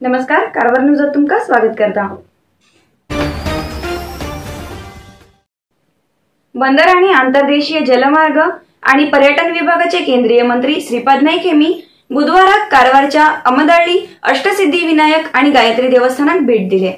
नमस्कार, कारवार न्यूजात तुमका स्वागत करता। बंदर आणि आंतरदेशीय जलमार्ग आणि पर्यटन विभागाचे केंद्रीय मंत्री श्रीपाद नाईक यांनी बुधवारात कारवारच्या अमदळ्ळी अष्टसिद्धी विनायक आणि गायत्री देवस्थानात भेट दिली।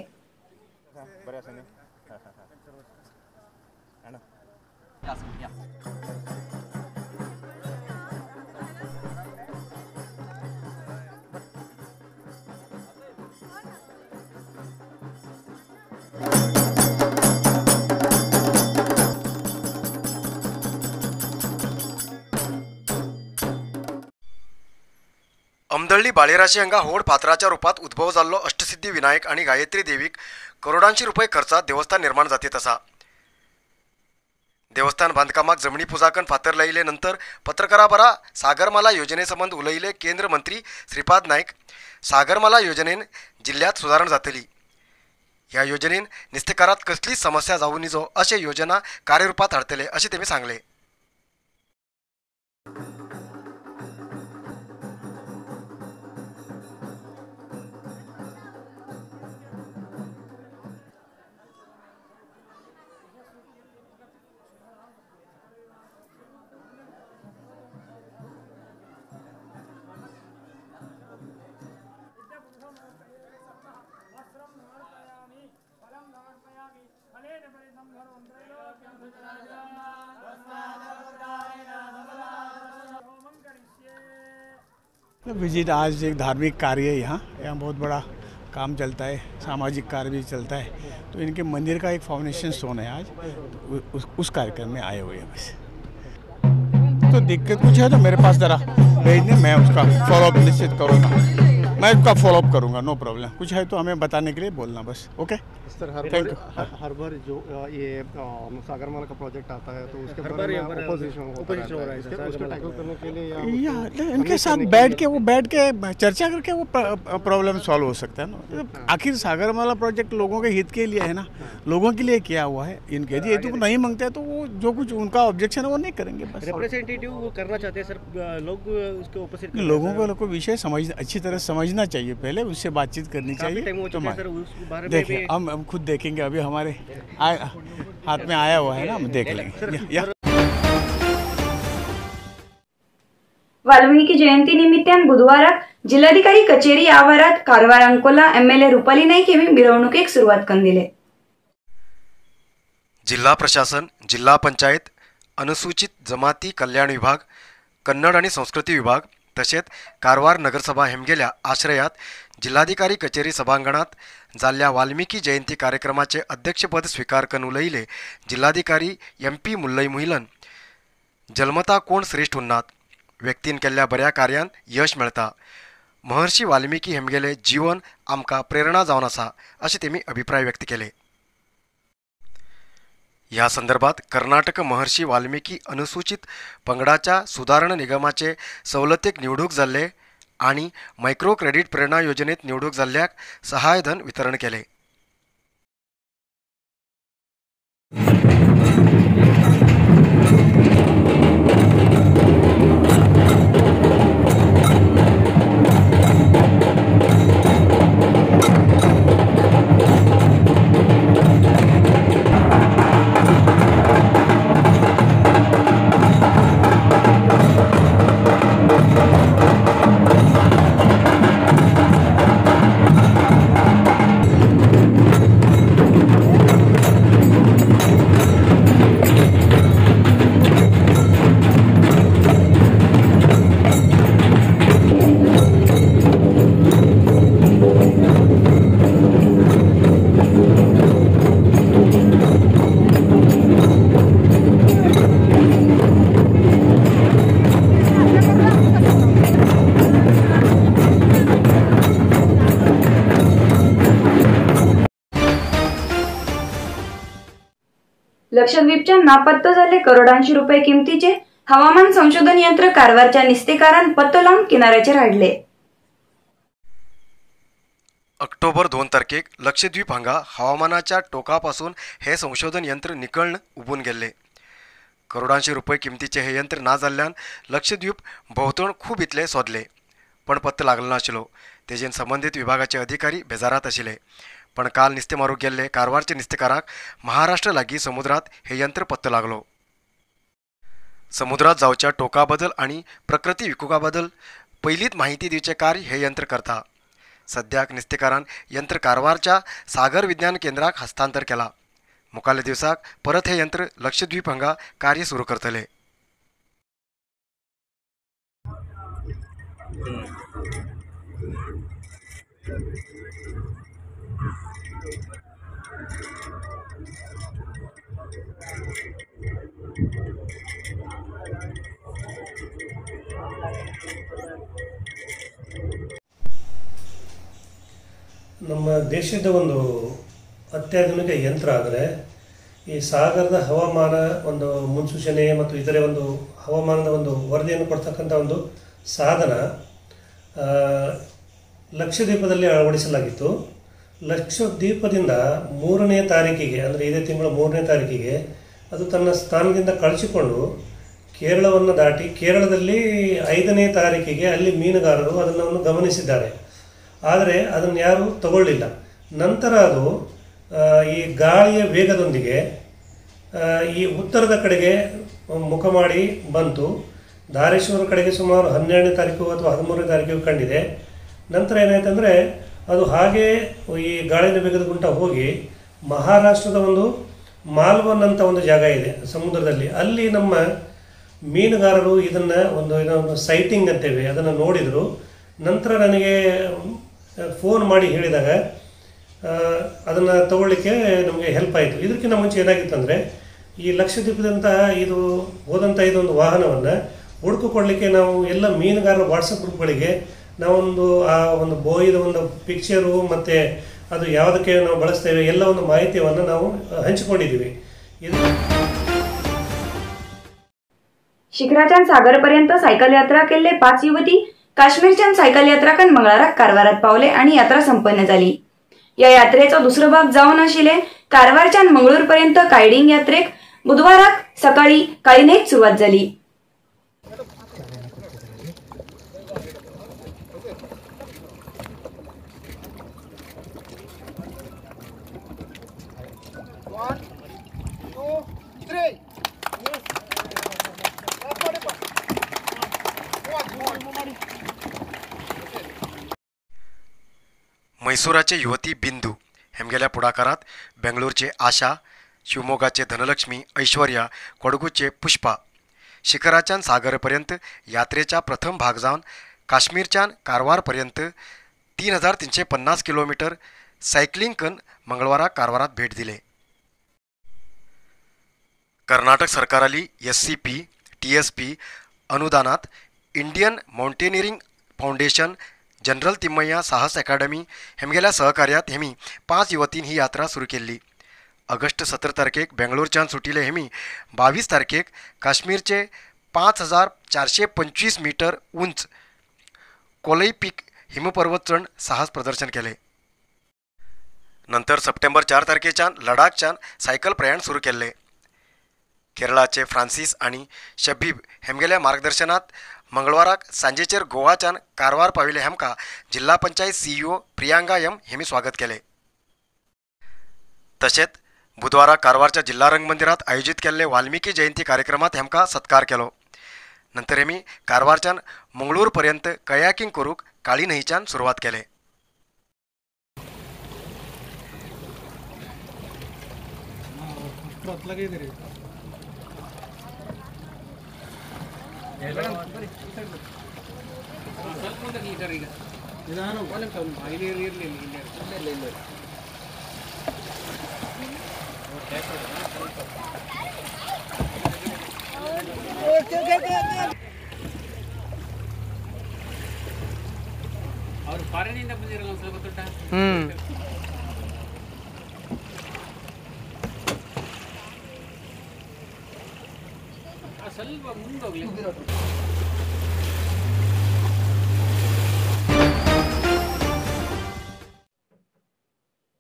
अमदळ्ळी बाळेराशी हांगा व्हड फातराच्या रूपात उद्भव जाल्लो अष्टसिद्धी विनायक आणि गायत्री देवीक करोडांची रुपये खर्चात देवस्थान निर्माण जातीत आसा। देवस्थान बांधकामाक जमनी पुजाकन फातर लायिल्ले नंतर पत्रकारां सागरमाला योजनेसंबंध उलयिल्ले केंद्र मंत्री श्रीपाद नाईक सागरमाला योजनेन जिल्ह्यात सुधारण जातली। ह्या योजनेन निस्तेकारात कसलीच समस्या जावं नजो अशें योजना कार्यरूपात हाडतले अशें तेमी सांगले। विजिट आज एक धार्मिक कार्य है। यहाँ बहुत बड़ा काम चलता है, सामाजिक कार्य भी चलता है, तो इनके मंदिर का एक फाउंडेशन स्टोन है आज, तो उस कार्यक्रम में आए हुए हैं। बस तो दिक्कत कुछ है तो मेरे पास ज़रा भेजने, मैं उसका फॉलोअप निश्चित करूँगा, मैं उसका फॉलोअप करूँगा, नो प्रॉब्लम। कुछ है तो हमें बताने के लिए बोलना बस। ओके सर, हर बार जो ये सागरमाला का प्रोजेक्ट आता है तो उसके बारे में ओपोजिशन हो रहा है, उसको टैकल करने के लिए या इनके साथ बैठ के चर्चा करके वो प्रॉब्लम सॉल्व हो सकता है ना। आखिर सागरमाला प्रोजेक्ट लोगों के हित के लिए है ना, लोगों के लिए किया हुआ है। इनके यदि हेतु नहीं मांगते हैं तो वो जो कुछ उनका ऑब्जेक्शन है वो नहीं करेंगे। बस रिप्रेजेंटेटिव वो करना चाहते हैं सर, लोग उसके ऑपोजिट लोगों को विषय अच्छी तरह समझना चाहिए, पहले उससे बातचीत करनी चाहिए। तो देखिए हम खुद देखेंगे, अभी हमारे हाथ में आया हुआ है ना, हम देख लेंगे। वाल्मिकी जयंती निमित्तान बुधवारात जिल्हाधिकारी कचेरी आवारात कारवार अंकोला एमएलए रुपाली नाईक यांनी मिरवणुकीक सुरुवात करून दिली। जिल्हा प्रशासन, जिल्हा पंचायत, अनुसूचित जमाती कल्याण विभाग, कन्नड आणि संस्कृती विभाग तसेच कारवार नगरसभा हेमगेल्या आश्रयात जिल्हाधिकारी कचेरी सभांगणात जाल्ल्या वाल्मिकी जयंती कार्यक्रमाचे अध्यक्षपद स्वीकार करून उलयिल्ले जिल्हाधिकारी MP मुल्लई मुहिलन जल्मता कोण श्रेष्ठ उन्नात, व्यक्तीन केल्ल्या बऱ्या कार्यान यश मेळता, महर्षी वाल्मिकी हेमगेले जीवन आमकां प्रेरणा जावन आसा अशें तेमी अभिप्राय व्यक्त केले। या संदर्भात कर्नाटक महर्षी वाल्मिकी अनुसूचित पंगडाच्या सुधारण निगमाचे सवलतीक निवडूक जाल्ले आणि मायक्रो क्रेडिट प्रेरणा योजनेत निवडूक जाल्ल्याक सहायधन वितरण केले। लक्षद्वीपच्या नापत्ता झाले करोडांची रुपये किमतीचे हवामान संशोधन यंत्र कारवारच्या निस्तेकारान पत्तो लावून किनाऱ्याचेर हाडले। ऑक्टोबर 2 तारखेक लक्षद्वीप हांगा हवामानाच्या टोकापासून हे संशोधन यंत्र निकळन उबून गेल्ले। करोडांची रुपये किमतीचे हे यंत्र ना जाल्ल्यान लक्षद्वीप भोंवतण खूब इतले सोदले, पण पत्तो लागलो नाशिल्लो। तेजेन संबंधित विभागाचे अधिकारी बेजारात आशिल्ले. पण काल नुस्तें मारूंक गेल्ले कारवारचे नुस्तेकाराक महाराष्ट्र लागीं समुद्रात हे यंत्र पत्तो लागलो. समुद्रात जावच्या टोका बद्दल आणि प्रकृती विकोपा बद्दल पयलींच माहिती दिवचे कार्य हे यंत्र करता. सद्याक नुस्तेकारान यंत्र कारवारच्या सागर विज्ञान केंद्राक हस्तांतर केला. मुखाल्ल्या दिवसाक परत हे यंत्र लक्षद्वीप हांगा कार्य सुरू करतले. ನಮ್ಮ ದೇಶದ ಒಂದು ಅತ್ಯಾಧುನಿಕ ಯಂತ್ರ ಆದರೆ ಈ ಸಾಗರದ ಹವಾಮಾನ ಒಂದು ಮುನ್ಸೂಚನೆ ಮತ್ತು ಇತರೆ ಒಂದು ಹವಾಮಾನದ ಒಂದು ವರದಿಯನ್ನು ಕೊಡ್ತಕ್ಕಂಥ ಒಂದು ಸಾಧನ ಲಕ್ಷದ್ವೀಪದಲ್ಲಿ ಅಳವಡಿಸಲಾಗಿತ್ತು. ಲಕ್ಷದ್ವೀಪದಿಂದ 3ನೇ ತಾರೀಕಿಗೆ ಅಂದರೆ ಇದೇ ತಿಂಗಳ 3ನೇ ತಾರೀಕಿಗೆ ಅದು ತನ್ನ ಸ್ಥಾನದಿಂದ ಕಳಚಿಕೊಂಡು ಕೇರಳವನ್ನು ದಾಟಿ ಕೇರಳದಲ್ಲಿ 5ನೇ ತಾರೀಕಿಗೆ ಅಲ್ಲಿ ಮೀನುಗಾರರು ಅದನ್ನು ಗಮನಿಸಿದ್ದಾರೆ. ಆದರೆ ಅದನ್ನು ಯಾರೂ ತಗೊಳ್ಳಿಲ್ಲ. ನಂತರ ಅದು ಈ ಗಾಳಿಯ ವೇಗದೊಂದಿಗೆ ಈ ಉತ್ತರದ ಕಡೆಗೆ ಮುಖ ಮಾಡಿ ಬಂತು. ಧಾರೇಶ್ವರ ಕಡೆಗೆ ಸುಮಾರು 12ನೇ ತಾರೀಕು ಅಥವಾ 13ನೇ ತಾರೀಕಿಗೆ ಕಂಡಿದೆ. ನಂತರ ಏನಾಯ್ತಂದರೆ ಅದು ಹಾಗೇ ಈ ಗಾಳಿಯ ವೇಗದ ಗುಂಟ ಹೋಗಿ ಮಹಾರಾಷ್ಟ್ರದ ಒಂದು ಮಾಲ್ವನ್ ಅಂತ ಒಂದು ಜಾಗ ಇದೆ ಸಮುದ್ರದಲ್ಲಿ. ಅಲ್ಲಿ ನಮ್ಮ ಮೀನುಗಾರರು ಇದನ್ನು ಸೈಟಿಂಗ್ ಅಂತೇವೆ ಅದನ್ನು ನೋಡಿದರು. ನಂತರ ನನಗೆ ಫೋನ್ ಮಾಡಿ ಹೇಳಿದಾಗ ಅದನ್ನು ತಗೊಳ್ಳಿಕ್ಕೆ ನಮಗೆ ಹೆಲ್ಪ್ ಆಯಿತು. ಇದಕ್ಕಿಂತ ಮುಂಚೆ ಏನಾಗಿತ್ತು ಅಂದರೆ ಈ ಲಕ್ಷದ್ವೀಪದಂಥ ಇದು ಹೋದಂಥ ಇದೊಂದು ವಾಹನವನ್ನು ಹುಡುಕಿಕೊಳ್ಳಿಕ್ಕೆ ನಾವು ಎಲ್ಲ ಮೀನುಗಾರರ ವಾಟ್ಸಪ್ ಗ್ರೂಪ್ಗಳಿಗೆ ನಾವೊಂದು ಆ ಒಂದು ಬೋಯಿದ ಒಂದು ಪಿಕ್ಚರು ಮತ್ತು ಅದು ಯಾವುದಕ್ಕೆ ನಾವು ಬಳಸ್ತೇವೆ ಎಲ್ಲ ಒಂದು ಮಾಹಿತಿಯನ್ನು ನಾವು ಹಂಚಿಕೊಂಡಿದ್ದೀವಿ. ಇದು शिखराच्यान सागरपर्यंत सायकल यात्रा केल्ले 5 युवती काश्मीरच्यान सायकल यात्राकान मंगळाराक कारवारात पावले आणि यात्रा संपन्न झाली. या यात्रेचो दुसरो भाग जावन आशिल्ले कारवारच्यान मंगळूरपर्यंत कायडिंग यात्रेक बुधवाराक सकाळी काळिनेक सुरुवात झाली. मैसूराचे युवती बिंदू हेमगेल्या पुढाकारात बेंगळूरचे आशा, शिवमोगाचे धनलक्ष्मी, ऐश्वर्या, कोडगूचे पुष्पा शिखराच्यान सागरपर्यंत यात्रेचा प्रथम भाग जावन काश्मीरच्यान कारवारपर्यंत 3350 किलोमीटर सायकलिंग करून मंगळवाराक कारवारात भेट दिले. कर्नाटक सरकाराली SCP, TSP अनुदानात इंडियन माउंटेनियरिंग फाउंडेशन, जनरल तिम्मय्या साहस अकादमी हेमगेल्या सहकार्यात हेमी 5 युवतींनी ही यात्रा सुरू केली. ऑगस्ट 17 तारखेक बेंगळूरच्यान सुटिले हेमी 22 तारखेक काश्मीरचे 5425 मीटर उंच कोलई पीक हिमपर्वत चढ साहस प्रदर्शन केले. नंतर सप्टेंबर 4 तारखेच्यान लडाखच्यान सायकल प्रयाण सुरू केले. केरळाचे फ्रांसीस आणि शबीब हेमगेल्या मार्गदर्शनात मंगळवाराक सांजेचेर गोवाच्यान कारवार पाविले हेमका जिल्हा पंचायत CEO प्रियांका M हेमी स्वागत केले. तशेंच बुधवाराक कारवारच्या जिल्हा रंगमंदिरात आयोजित केल्ले वाल्मिकी जयंती कार्यक्रमात हेमका सत्कार केलो. नंतर हेमी कारवारच्यान मंगळूर पर्यंत कयाकिंग करूक काळी न्हंयच्यान सुरवात केले. ಅವರು ಫಾರಿನಿಂದ ಬಂದಿರಲ್ಲ ಒಂದು ಸ್ವಲ್ಪ ದೊಡ್ಡ ಸ್ವಲ್ಪ ಮುಂದೋಗ್ಲಿ.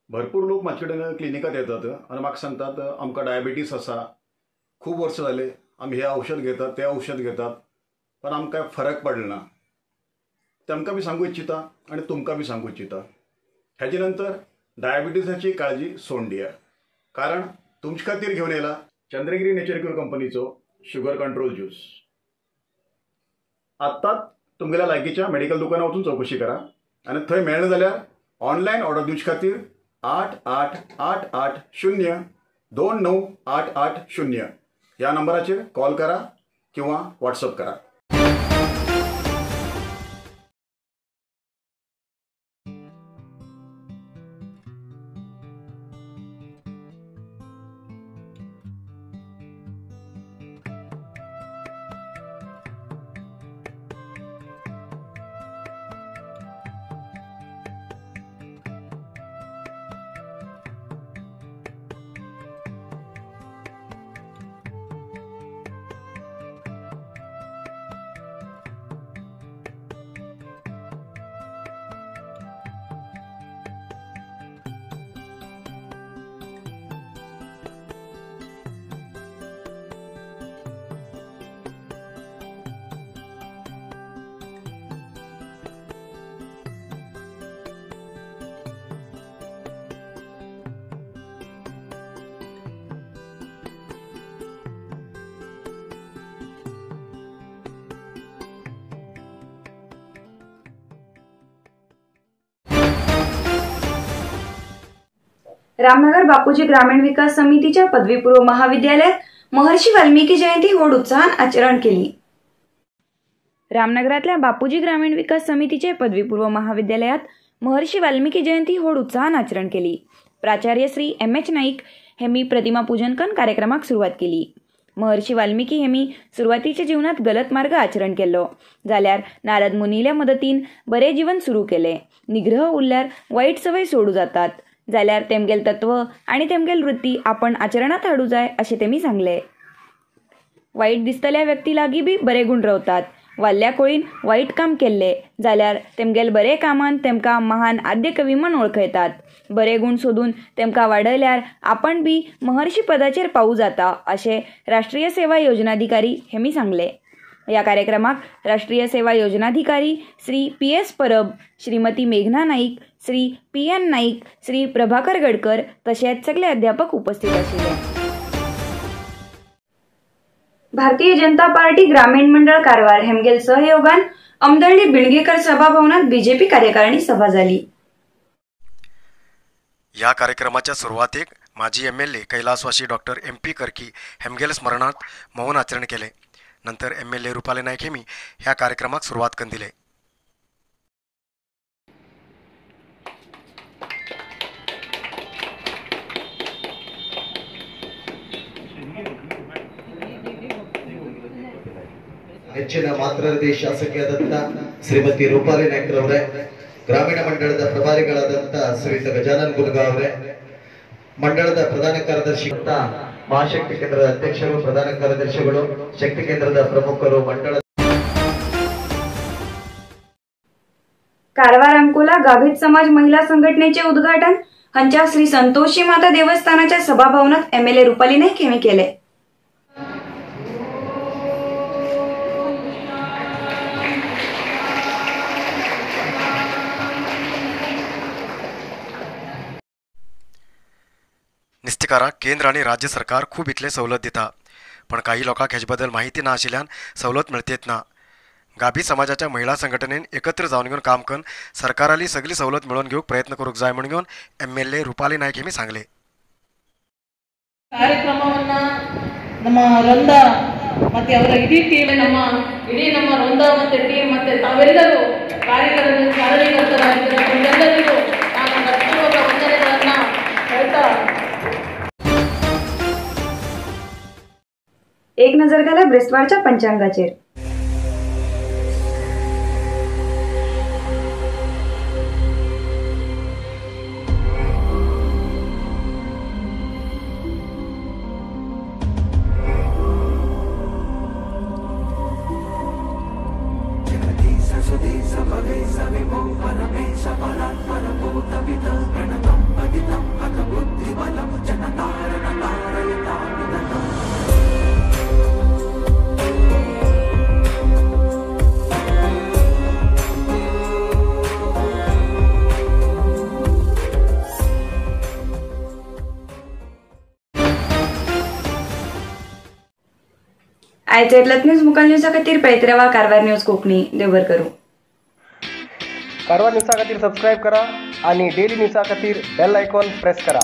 भरपूर लोक म्हाजे कडेन क्लिनिकात येतात आनी म्हाका सांगतात आमकां डायबिटीस आसा, खूब वर्स जाले आमी हें औषध घेतात तें औषध घेतात पण आमकां फरक पडना. तेमकां बी सांगू इच्छिता आनी तुमकां बी सांगू इच्छिता, हेजे नंतर डायबिटीसाची काळजी सोडून दिया, कारण तुमचे खातीर घेवन येयला चंद्रगिरी नेचर क्यूर कंपनीचो शुगर कंट्रोल ज्यूस. आत्ताच तुमगेल्या लागींच्या मेडिकल दुकानार वचून चौकशी करा आनी थंय मेळना जाल्यार ऑनलायन ऑर्डर दिवचे खातीर 8888029880 ह्या नंबराचेर कॉल करा किंवा व्हॉट्सअप करा. रामनगर बापूजी ग्रामीण विकास समितीच्या पदवीपूर्व महाविद्यालयात महर्षी वाल्मिकी जयंती होड उत्साहात आचरण केली. रामनगरातल्या बापूजी ग्रामीण विकास समितीचे पदवीपूर्व महाविद्यालयात महर्षी वाल्मिकी जयंती होड उत्साहात आचरण केली. प्राचार्य श्री M.H. नाईक हेमी प्रतिमा पूजन करून कार्यक्रमाक सुरुवात केली. महर्षी वाल्मिकी हेमी सुरुवातीच्या जीवनात गलत मार्ग आचरण केलो जाल्यार नारद मुनील्या मदतीन बरे जीवन सुरू केले. निग्रह उरल्यार वाईट सवय सोडू जातात जाल्यार तेमगेल तत्व आणि तेमगेल वृत्ती आपण आचरणात हाडू जाय असे तेमी सांगले. वाईट दिसतल्या व्यक्ती लागीं बी बरे गुण रावतात. वाल्ल्या कोळीन वाईट काम केल्ले जाल्यार तेमगेल बरे कामान तेमकां महान आद्य कवी म्हूण वळखयतात. बरे गुण सोदून तेमकां वाडयल्यार आपण बी महर्षी पदाचेर पावू जाता असे राष्ट्रीय सेवा योजनाधिकारी हेमी सांगले. या कार्यक्रमाक राष्ट्रीय सेवा योजनाधिकारी श्री P.S. परब, श्रीमती मेघना नाईक, श्री P.N. नाईक, श्री प्रभाकर गडकर तसेच सगळे अध्यापक उपस्थित आशिल्ले. भारतीय जनता पार्टी ग्रामीण मंडळ कारवार हेमगेल सहयोगान अमदळी बिणगेकर सभाभवनात बीजेपी कार्यकारिणी सभा झाली. या कार्यक्रमाच्या सुरुवातीक माजी MLA कैलासवासी डॉक्टर MP कर्की हेमगेल स्मरणार्थ मौन आचरण केले. नंतर MLA रुपाली नाईक हेमी ह्या कार्यक्रमाक सुरुवात करून दिले. ಹೆಚ್ಚಿನ ಮಾತೃ ಶಾಸಕಿಯಾದಂಥ ಶ್ರೀಮತಿ ರೂಪಾಲಿ ನಾಯ್ಕರವರೇ, ಗ್ರಾಮೀಣ ಮಂಡಳದ ಪ್ರಭಾರಿಗಳಾದಂಥ ಶ್ರೀಯುತ ಗಜಾನನ್ ಗುಲ್ಗಾ ಅವರೇ, ಮಂಡಳದ ಪ್ರಧಾನ ಕಾರ್ಯದರ್ಶಿ ಮಹಾಶಕ್ತಿ ಕೇಂದ್ರದ ಅಧ್ಯಕ್ಷರು, ಪ್ರಧಾನ ಕಾರ್ಯದರ್ಶಿಗಳು, ಶಕ್ತಿ ಕೇಂದ್ರದ ಪ್ರಮುಖರು, ಮಂಡಳ कारवार अंकोला गाभित समाज महिला संघटनेचे उद्घाटन हांच्या श्री संतोषी माता देवस्थानाच्या सभाभवनात MLA रुपाली नाईक यांनी केले. निस्तिकाराक केंद्र आणि राज्य सरकार खूप इतले सवलत दिता, पण काही लोकांक हेचे माहिती ना आशिल्ल्यान सवलत मेळतेत ना. गाभी समाजाच्या महिला संघटनेन एकत्र जावन घेवन काम करून सरकाराली सगळी सवलत मिळवून घेऊक प्रयत्न करूक जाय म्हणून घेऊन MLA रुपाली ನಾಯ್ಕ हेमी सांगले. ಕಾರ್ಯಕ್ರಮವನ್ನ ನಮ್ಮ ವೃಂದ ಮತ್ತೆ ಅವರ ಇಡೀ ಟೀಮ್ ನಮ್ಮ ವೃಂದ ಮತ್ತೆ ಟೀಮ್ ಮತ್ತೆ ತಾವೆಲ್ಲರೂ ಕಾರ್ಯಕರ್ತರಾಗಿದ್ದಾರೆ. ಎಲ್ಲರಿಗೂ ನಾನು ಹೃತ್ಪೂರ್ವಕ ವಂದನೆಗಳನ್ನ ಹೇಳ್ತಾ एक नजर घाला ब्रेस्टवारच्या पंचांगाचेर. आयचे येतल्यात न्यूज मुखाल न्यूजा खातीर पळयत रावा कारवार न्यूज कोंकणी. देव बरें करूं. कारवार न्यूजा खातीर सबस्क्राईब करा आणि डेली न्यूजा खातीर बेल आयकॉन प्रेस करा.